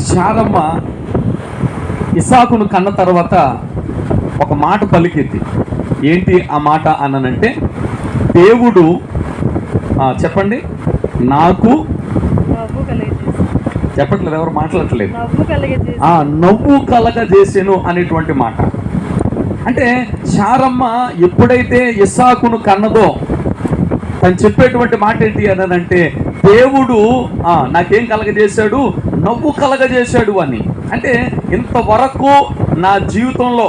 శారమ్మ ఇస్సాకును కన్న తర్వాత ఒక మాట పలికింది. ఏంటి ఆ మాట అనంటే, దేవుడు చెప్పండి, నాకు చెప్పట్లేదు, ఎవరు మాట్లాడట్లేదు, నవ్వు కలగజేసెను అనేటువంటి మాట. అంటే శారమ్మ ఎప్పుడైతే ఇస్సాకును కన్నదో తను చెప్పేటువంటి మాట ఏంటి అనంటే, దేవుడు నాకేం కలగజేశాడు, నవ్వు కలగజేశాడు అని. అంటే ఇంతవరకు నా జీవితంలో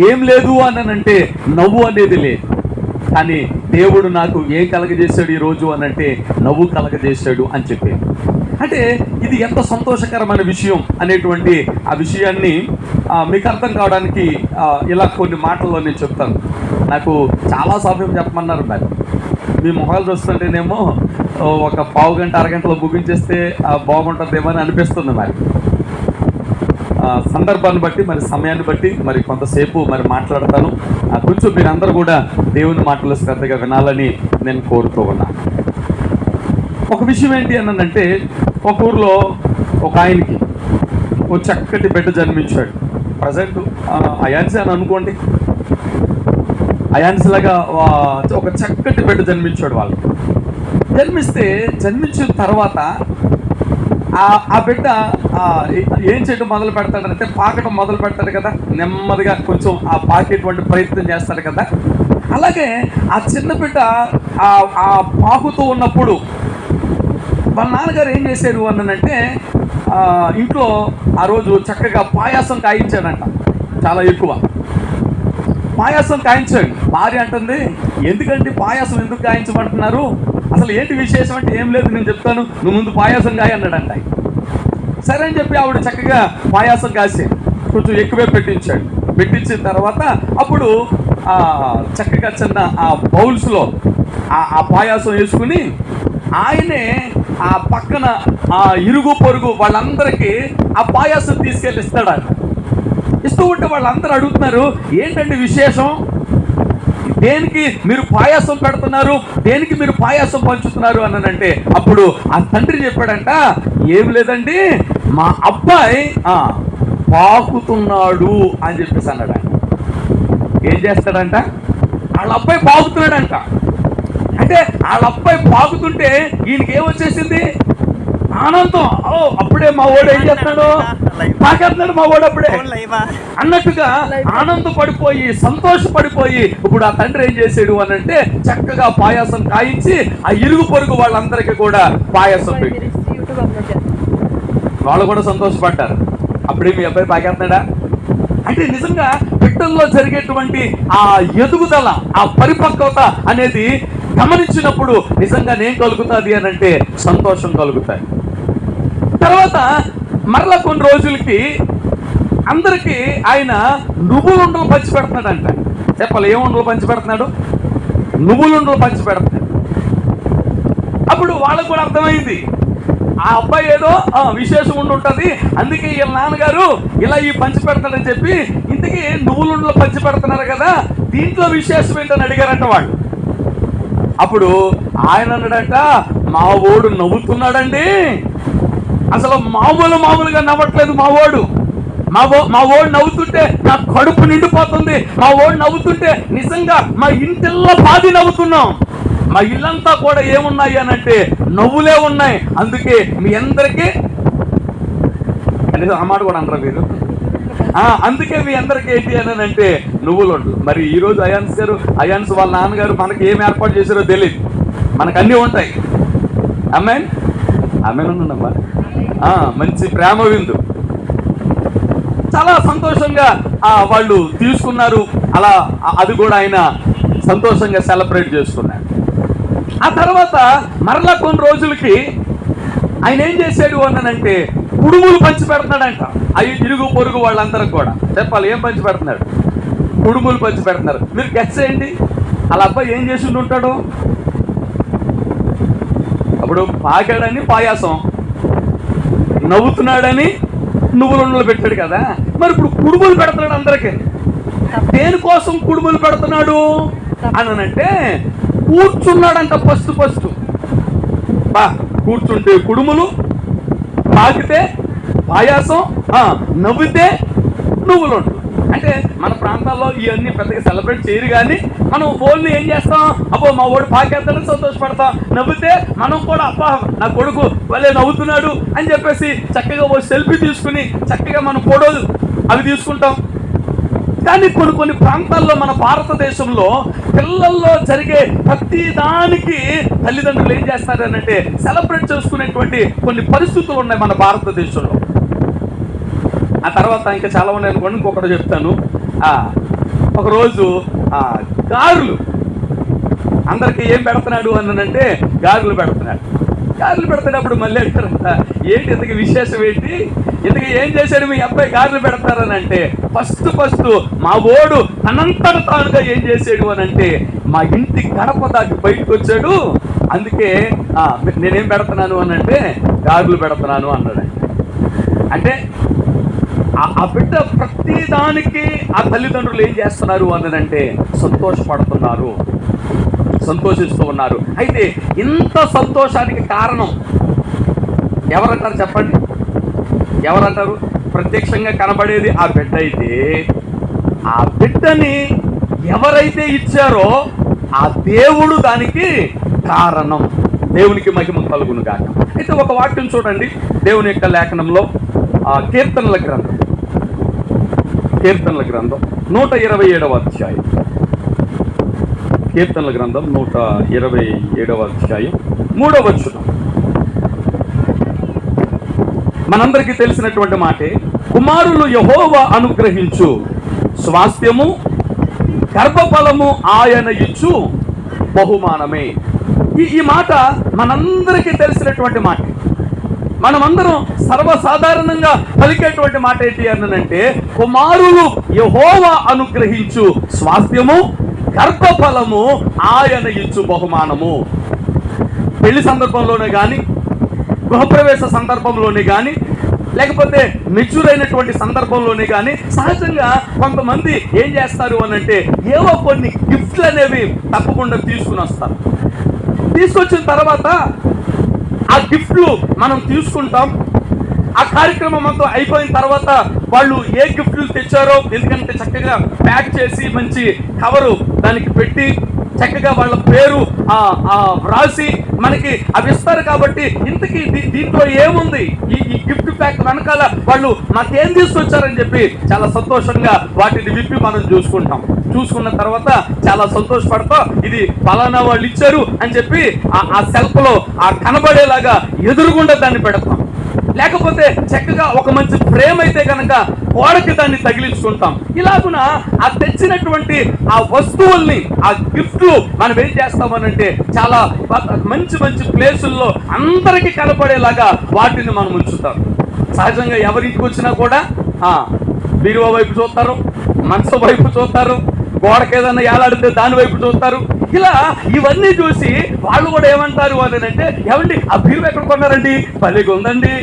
ఏం లేదు అనంటే నవ్వు అనేది లేదు, కానీ దేవుడు నాకు ఏం కలగజేశాడు ఈరోజు అనంటే నవ్వు కలగజేశాడు అని చెప్పి. అంటే ఇది ఎంత సంతోషకరమైన విషయం అనేటువంటి ఆ విషయాన్ని మీకు అర్థం కావడానికి ఇలా కొన్ని మాటల్లో నేను చెప్తాను. నాకు చాలా సమయం చెప్పమన్నారు మరి, మీ మొహాలు చూస్తుంటేనేమో ఒక పావు గంట అరగంటలో ముగించేస్తే బాగుంటుందేమో అని అనిపిస్తుంది. మరి సందర్భాన్ని బట్టి, మరి సమయాన్ని బట్టి మరి కొంతసేపు మరి మాట్లాడతాను. కొంచెం మీరందరూ కూడా దేవుని మాటలు శ్రద్ధగా వినాలని నేను కోరుతూ ఉన్నాను. ఒక విషయం ఏంటి అనంటే, ఒక ఊర్లో ఒక ఆయనకి ఒక చక్కటి బిడ్డ జన్మించాడు. ప్రజెంట్ అయాన్సి అని అనుకోండి, అయాన్సి లాగా ఒక చక్కటి బిడ్డ జన్మించాడు. వాళ్ళు జన్మించిన తర్వాత ఆ బిడ్డ ఏం చేయడం మొదలు పెడతాడంటే, పాకటం మొదలు పెడతాడు కదా, నెమ్మదిగా కొంచెం ఆ పాకేటువంటి ప్రయత్నం చేస్తాడు కదా. అలాగే ఆ చిన్న బిడ్డ ఆ పాకుతూ ఉన్నప్పుడు వాళ్ళ నాన్నగారు ఏం చేశారు అనంటే, ఇంట్లో ఆ రోజు చక్కగా పాయాసం కాయించాడంట, చాలా ఎక్కువ పాయాసం కాయించాడు. భార్య అంటుంది, ఎందుకంటే పాయాసం ఎందుకు కాయించమంటున్నారు, అసలు ఏంటి విశేషం అంటే, ఏం లేదు నేను చెప్తాను, నువ్వు ముందు పాయాసం కాయ అన్నాడంట. సరే అని చెప్పి ఆవిడ చక్కగా పాయాసం కాసి కొంచెం ఎక్కువే పెట్టించిన తర్వాత అప్పుడు చక్కగా చిన్న ఆ బౌల్స్లో ఆ పాయాసం వేసుకుని ఆయనే ఆ పక్కన ఆ ఇరుగు పొరుగు వాళ్ళందరికీ ఆ పాయాసం తీసుకెళ్ళి ఇస్తాడంట. ఇస్తూ ఉంటే వాళ్ళందరూ అడుగుతున్నారు, ఏంటండి విశేషం, దేనికి మీరు పాయాసం పెడుతున్నారు, దేనికి మీరు పాయాసం పంచుతున్నారు అనంటే, అప్పుడు ఆ తండ్రి చెప్పాడంట, ఏం లేదండి మా అబ్బాయి పాకుతున్నాడు అని చెప్పేసి అన్నాడంట. ఏం చేస్తాడంట, వాళ్ళ అబ్బాయి పాకుతున్నాడంట. అంటే వాళ్ళ అబ్బాయి పాకుతుంటే ఈయనకి ఏమొచ్చేసింది, ఆనందం. అప్పుడే మా వాడు ఏం చేస్తున్నాడు, పాకేస్తున్నాడు మా వాడు అప్పుడే అన్నట్టుగా ఆనందపడిపోయి సంతోషపడిపోయి ఇప్పుడు ఆ తండ్రి ఏం చేసాడు అనంటే, చక్కగా పాయాసం కాయించి ఆ ఇరుగు పొరుగు వాళ్ళందరికీ కూడా పాయాసం పెట్టి వాళ్ళు కూడా సంతోషపడ్డారు. అప్పుడే మీ అబ్బాయి పాకేస్తున్నాడా అంటే, నిజంగా బిడ్డల్లో జరిగేటువంటి ఆ ఎదుగుదల, ఆ పరిపక్వత అనేది గమనించినప్పుడు నిజంగా ఏం కలుగుతుంది అనంటే సంతోషం కలుగుతాయి. తర్వాత మరలా కొన్ని రోజులకి అందరికీ ఆయన నువ్వులుండలు పంచి పెడుతున్నాడంట. చెప్పాలి, ఏ ఉండలు పంచి పెడుతున్నాడు, నువ్వులుండలు పంచి పెడుతున్నాడు. అప్పుడు వాళ్ళకు కూడా అర్థమైంది, ఆ అబ్బాయి ఏదో విశేషం ఉంటుంది, అందుకే వీళ్ళ నాన్నగారు ఇలా ఈ పంచి పెడతాడని చెప్పి, ఇంతకీ నువ్వులుండలు పంచి పెడుతున్నారు కదా, దీంట్లో విశేషం ఏంటని అడిగారంట వాళ్ళు. అప్పుడు ఆయన అన్నాడంట, మా వాడు నవ్వుతున్నాడండి, అసలు మామూలుగా నవ్వట్లేదు మా వాడు నవ్వుతుంటే నా కడుపు నిండిపోతుంది, మా వాడు నవ్వుతుంటే నిజంగా మా ఇంటిల్లో పాది నవ్వుతున్నాం, మా ఇల్లంతా కూడా ఏమున్నాయి అనంటే నవ్వులే ఉన్నాయి, అందుకే మీ అందరికీ ఆ మాట కూడా అంటారు మీరు, అందుకే మీ అందరికీ ఏంటి అని అంటే నువ్వులు ఉండదు. మరి ఈరోజు అయాన్స్ వాళ్ళ నాన్నగారు మనకి ఏం ఏర్పాటు చేశారో తెలియదు, మనకు అన్నీ ఉంటాయి. ఆమేన్ ఉందమ్మా, మంచి ప్రేమ విందు, చాలా సంతోషంగా వాళ్ళు తీసుకున్నారు. అలా అది కూడా ఆయన సంతోషంగా సెలబ్రేట్ చేసుకున్నాడు. ఆ తర్వాత మరలా కొన్ని రోజులకి ఆయన ఏం చేశాడు అనంటే, కుడుములు పంచి పెడుతున్నాడంట. అవి ఇరుగు పొరుగు వాళ్ళందరూ కూడా. చెప్పాలి, ఏం పంచి పెడుతున్నాడు, కుడుములు పంచి పెడుతున్నారు. మీరు గెస్ చేయండి, వాళ్ళ అబ్బాయి ఏం చేసి ఉంటాడు. అప్పుడు పాకాడని పాయాసం, నవ్వుతున్నాడని నువ్వులుండలు పెట్టాడు కదా, మరి ఇప్పుడు కుడుములు పెడుతున్నాడు అందరికీ. దేనికోసం కుడుములు పెడుతున్నాడు అనంటే, కూర్చున్నాడంట ఫస్ట్ కూర్చుంటే కుడుములు, తాకితే పాయాసం, నవ్వితే నువ్వులుంటు. అంటే మన ప్రాంతాల్లో ఇవన్నీ పెద్దగా సెలబ్రేట్ చేయరు, కానీ మనం ఫోన్లు ఏం చేస్తాం, అబ్బో మా వాడు పాకేస్తాడని సంతోషపడతాం. నవ్వితే మనం కూడా అబ్బా నా కొడుకు వాళ్ళే నవ్వుతున్నాడు అని చెప్పేసి చక్కగా ఓ సెల్ఫీ తీసుకుని చక్కగా మనం ఫోటోలు అవి తీసుకుంటాం. కానీ కొన్ని ప్రాంతాల్లో మన భారతదేశంలో పిల్లల్లో జరిగే ప్రతి దానికి తల్లిదండ్రులు ఏం చేస్తారనంటే సెలబ్రేట్ చేసుకునేటువంటి కొన్ని పరిస్థితులు ఉన్నాయి మన భారతదేశంలో. ఆ తర్వాత ఇంకా చాలా ఉన్నాయి అనుకోండి, ఇంకొకటి చెప్తాను. ఒకరోజు గారెలు అందరికీ ఏం పెడుతున్నాడు అనంటే గారెలు పెడుతున్నాడు. గారెలు పెడుతున్నప్పుడు మళ్ళీ అంటారంట, ఏంటి ఇంతకి విశేషం ఏంటి, ఇంతకీ ఏం చేశాడు మీ అబ్బాయి గారెలు పెడతారని అంటే, ఫస్ట్ మా ఓడు తనంతట తానుగా ఏం చేసాడు అని అంటే మా ఇంటి గడప దాటి బయటకు వచ్చాడు, అందుకే నేనేం పెడుతున్నాను అని అంటే గారెలు పెడుతున్నాను అన్నాడు. అంటే ఆ బిడ్డ ప్రతి దానికి ఆ తల్లిదండ్రులు ఏం చేస్తున్నారు అనంటే సంతోషపడుతున్నారు, సంతోషిస్తూ ఉన్నారు. అయితే ఇంత సంతోషానికి కారణం ఎవరంటారు చెప్పండి? ఎవరంటారు? ప్రత్యక్షంగా కనబడేది ఆ బిడ్డ అయితే, ఆ బిడ్డని ఎవరైతే ఇచ్చారో ఆ దేవుడు దానికి కారణం. దేవునికి మహిమ కలుగును గాక. అయితే ఒక వాక్యం చూడండి దేవుని యొక్క లేఖనంలో, కీర్తనల గ్రంథం 127వ అధ్యాయం. కీర్తనల గ్రంథం 127వ అధ్యాయం 3వ వచనం. మనందరికీ తెలిసినటువంటి మాటే, కుమారులు యెహోవా అనుగ్రహించు స్వాస్థ్యము, గర్భఫలము ఆయన ఇచ్చు బహుమానమే. ఈ మాట మనందరికీ తెలిసినటువంటి మాట. మనమందరం సర్వసాధారణంగా పలికేటువంటి మాట ఏంటి అనంటే, కుమారులు యెహోవా అనుగ్రహించు స్వాస్థ్యము, గర్భఫలము ఆయన ఇచ్చు బహుమానము. పెళ్లి సందర్భంలోనే కానీ, గృహప్రవేశ సందర్భంలోనే కానీ, లేకపోతే మెచ్యూర్ అయినటువంటి సందర్భంలోనే కానీ సహజంగా కొంతమంది ఏం చేస్తారు అనంటే ఏవో కొన్ని గిఫ్ట్లు అనేవి తప్పకుండా తీసుకుని వస్తారు. తీసుకొచ్చిన తర్వాత ఆ గిఫ్ట్లు మనం తీసుకుంటాం. ఆ కార్యక్రమం అంతా అయిపోయిన తర్వాత వాళ్ళు ఏ గిఫ్ట్లు తెచ్చారో, ఎందుకంటే చక్కగా ప్యాక్ చేసి మంచి కవరు దానికి పెట్టి చక్కగా వాళ్ళ పేరు వ్రాసి మనకి అవి ఇస్తారు. కాబట్టి ఇంతకీ దీంట్లో ఏముంది, ఈ గిఫ్ట్ ప్యాక్ వెనకాల వాళ్ళు మాకేం తీసుకొచ్చారని చెప్పి చాలా సంతోషంగా వాటిని విప్పి మనం చూసుకున్న తర్వాత చాలా సంతోషపడతాం. ఇది పలానా వాళ్ళు ఇచ్చారు అని చెప్పి ఆ సెల్ఫ్ లో కనబడేలాగా ఎదురుగుండా దాన్ని పెడతాం. లేకపోతే చక్కగా ఒక మంచి ఫ్రేమ్ అయితే కనుక గోడకి దాన్ని తగిలించుకుంటాం. ఇలాగున ఆ తెచ్చినటువంటి ఆ వస్తువుల్ని, ఆ గిఫ్ట్లు మనం ఏం చేస్తామనంటే చాలా మంచి మంచి ప్లేసుల్లో అందరికీ కనపడేలాగా వాటిని మనం ఉంచుతాం. సహజంగా ఎవరింటికి వచ్చినా కూడా బీరువా వైపు చూస్తారు, మనసు వైపు చూస్తారు, గోడకి ఏదైనా ఏలాడితే దాని వైపు చూస్తారు. ఇలా ఇవన్నీ చూసి వాళ్ళు కూడా ఏమంటారు అని అంటే, ఏమండి ఆ బీరువా ఎక్కడ కొన్నారండి, భలేగా ఉందండి.